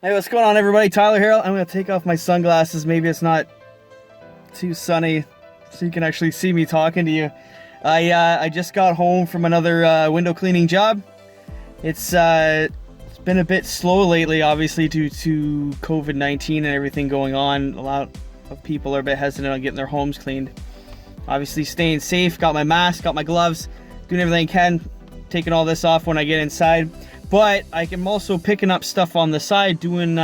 Hey, what's going on, everybody? Tyler here. I'm gonna take off my sunglasses. Maybe it's not too sunny, so you can actually see me talking to you. I just got home from another window cleaning job. It's been a bit slow lately, obviously due to COVID-19 and everything going on. A lot of people are a bit hesitant on getting their homes cleaned. Obviously, staying safe. Got my mask, got my gloves, doing everything I can. Taking all this off when I get inside. But I am also picking up stuff on the side, doing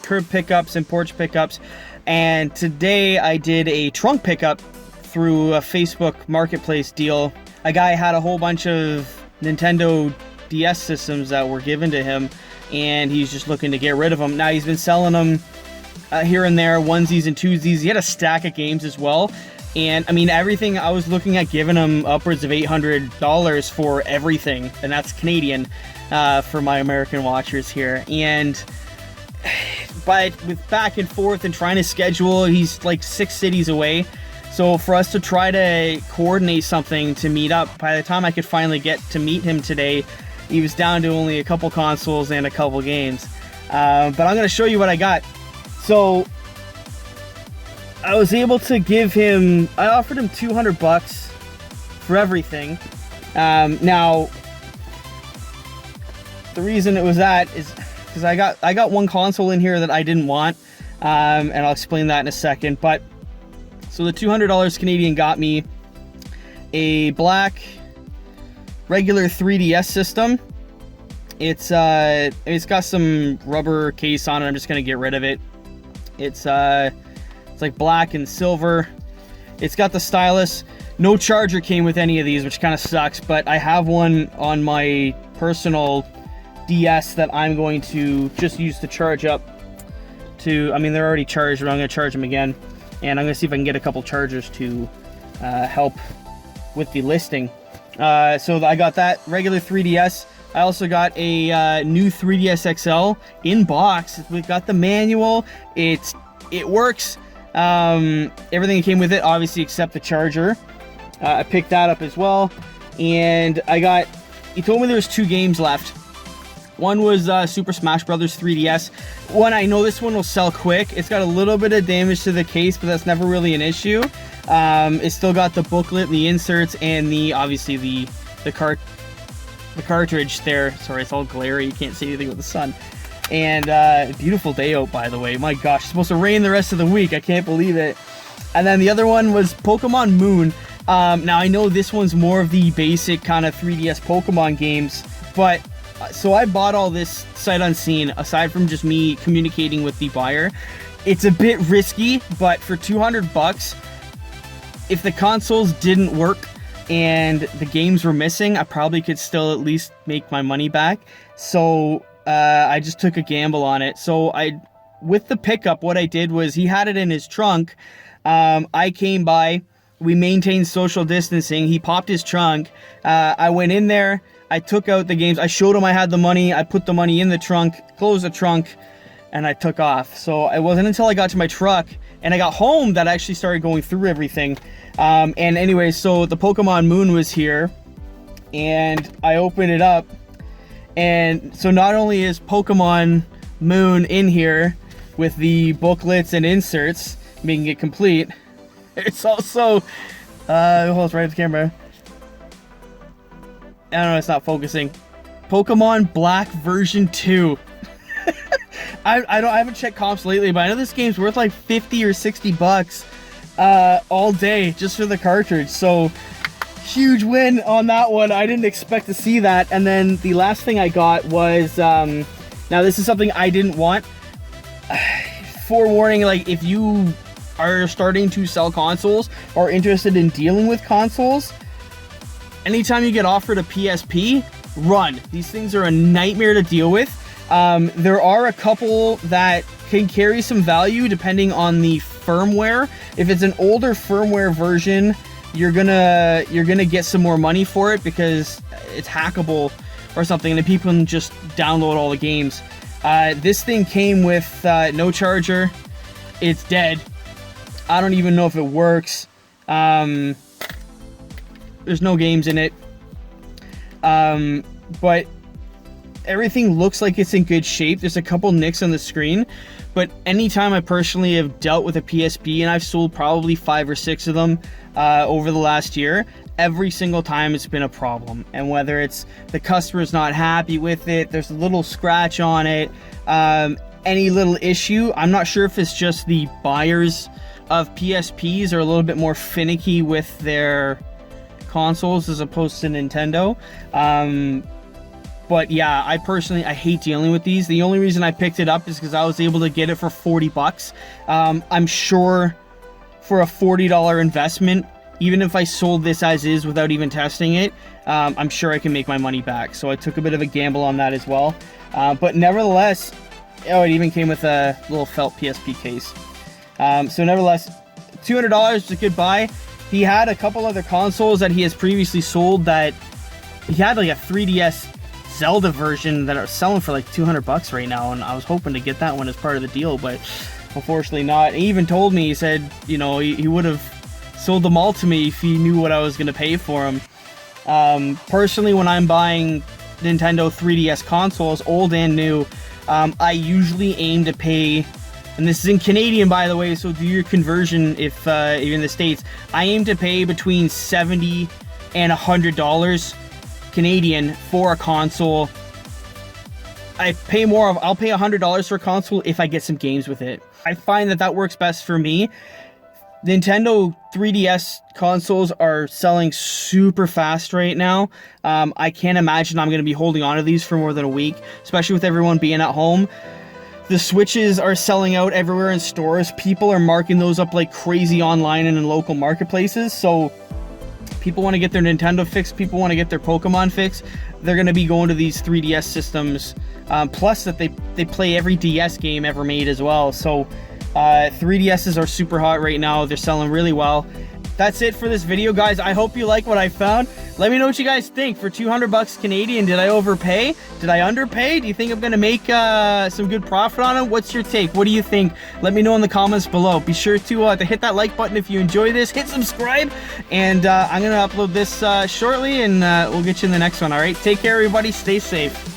curb pickups and porch pickups. And today I did a trunk pickup through a Facebook Marketplace deal. A guy had a whole bunch of Nintendo DS systems that were given to him, and he's just looking to get rid of them. Now, he's been selling them here and there, onesies and twosies. He had a stack of games as well. And I mean, everything, I was looking at giving him upwards of $800 for everything, and that's Canadian for my American watchers here. And but with back and forth and trying to schedule, he's like 6 cities away. So for us to try to coordinate something to meet up, by the time I could finally get to meet him today, he was down to only a couple consoles and a couple games. But I'm going to show you what I got. So I was able to give him, I offered him $200 for everything. Now, the reason it was that is because I got one console in here that I didn't want, and I'll explain that in a second. But so the $200 Canadian got me a black regular 3DS system. It's got some rubber case on it. I'm just gonna get rid of it. It's like black and silver. It's got the stylus. No charger came with any of these, which kind of sucks, but I have one on my personal DS that I'm going to just use to charge up to, I mean, they're already charged, but I'm going to charge them again. And I'm going to see if I can get a couple chargers to help with the listing. So I got that regular 3DS. I also got a new 3DS XL in box. We've got the manual. It works. Everything that came with it, obviously, except the charger. I picked that up as well. And he told me there was 2 games left. One was Super Smash Bros. 3DS. One, I know this one will sell quick. It's got a little bit of damage to the case, but that's never really an issue. It's still got the booklet, the inserts, and obviously the cartridge there. Sorry, it's all glary. You can't see anything with the sun. And beautiful day out, by the way. My gosh, it's supposed to rain the rest of the week. I can't believe it. And then the other one was Pokemon Moon. Now, I know this one's more of the basic kind of 3DS Pokemon games, but so I bought all this sight unseen, aside from just me communicating with the buyer. It's a bit risky, but for $200, if the consoles didn't work and the games were missing, I probably could still at least make my money back. So I just took a gamble on it. So with the pickup, what I did was he had it in his trunk. I came by, we maintained social distancing. He popped his trunk. I went in there, I took out the games. I showed him I had the money. I put the money in the trunk, closed the trunk, and I took off. So it wasn't until I got to my truck and I got home that I actually started going through everything. And anyway, so the Pokemon Moon was here and I opened it up. And so not only is Pokemon Moon in here with the booklets and inserts, making it complete, it's also, hold it right at the camera. I don't know, it's not focusing. Pokemon Black version 2. I haven't checked comps lately, but I know this game's worth like 50 or 60 bucks all day just for the cartridge. So huge win on that one. I didn't expect to see that. And then the last thing I got was, now this is something I didn't want. Forewarning, like if you are starting to sell consoles or interested in dealing with consoles, anytime you get offered a PSP, run. These things are a nightmare to deal with. There are a couple that can carry some value depending on the firmware. If it's an older firmware version, you're gonna get some more money for it because it's hackable or something, and people can just download all the games. This thing came with no charger. It's dead. I don't even know if it works. There's no games in it. But everything looks like it's in good shape. There's a couple nicks on the screen, but anytime I personally have dealt with a PSP, and I've sold probably 5 or 6 of them over the last year, every single time it's been a problem. And whether it's the customer's not happy with it, there's a little scratch on it, any little issue, I'm not sure if it's just the buyers of PSPs are a little bit more finicky with their consoles as opposed to Nintendo. But yeah, I hate dealing with these. The only reason I picked it up is because I was able to get it for 40 bucks. I'm sure for a $40 investment, even if I sold this as is without even testing it, I'm sure I can make my money back. So I took a bit of a gamble on that as well. But nevertheless, oh, it even came with a little felt PSP case. So nevertheless, $200 is a good buy. He had a couple other consoles that he has previously sold that he had, like a 3DS Zelda version that are selling for like 200 bucks right now, and I was hoping to get that one as part of the deal, but unfortunately not. He even told me, he said, you know, he would have sold them all to me if he knew what I was going to pay for them. Personally, when I'm buying Nintendo 3DS consoles, old and new, I usually aim to pay, and this is in Canadian, by the way, so do your conversion if you're in the States. I aim to pay between $70 and $100 Canadian for a console. I'll pay $100 for a console if I get some games with it. I find that works best for me. Nintendo 3DS consoles are selling super fast right now. I can't imagine I'm going to be holding on to these for more than a week, especially with everyone being at home. The Switches are selling out everywhere in stores. People are marking those up like crazy online and in local marketplaces. So people want to get their Nintendo fix. People want to get their Pokemon fix. They're going to be going to these 3DS systems. Plus that they play every DS game ever made as well. So 3DSs are super hot right now. They're selling really well. That's it for this video, guys. I hope you like what I found. Let me know what you guys think. For 200 bucks Canadian, did I overpay? Did I underpay? Do you think I'm gonna make some good profit on it? What's your take? What do you think? Let me know in the comments below. Be sure to hit that like button if you enjoy this. Hit subscribe, and I'm gonna upload this shortly, and we'll get you in the next one. All right, take care, everybody. Stay safe.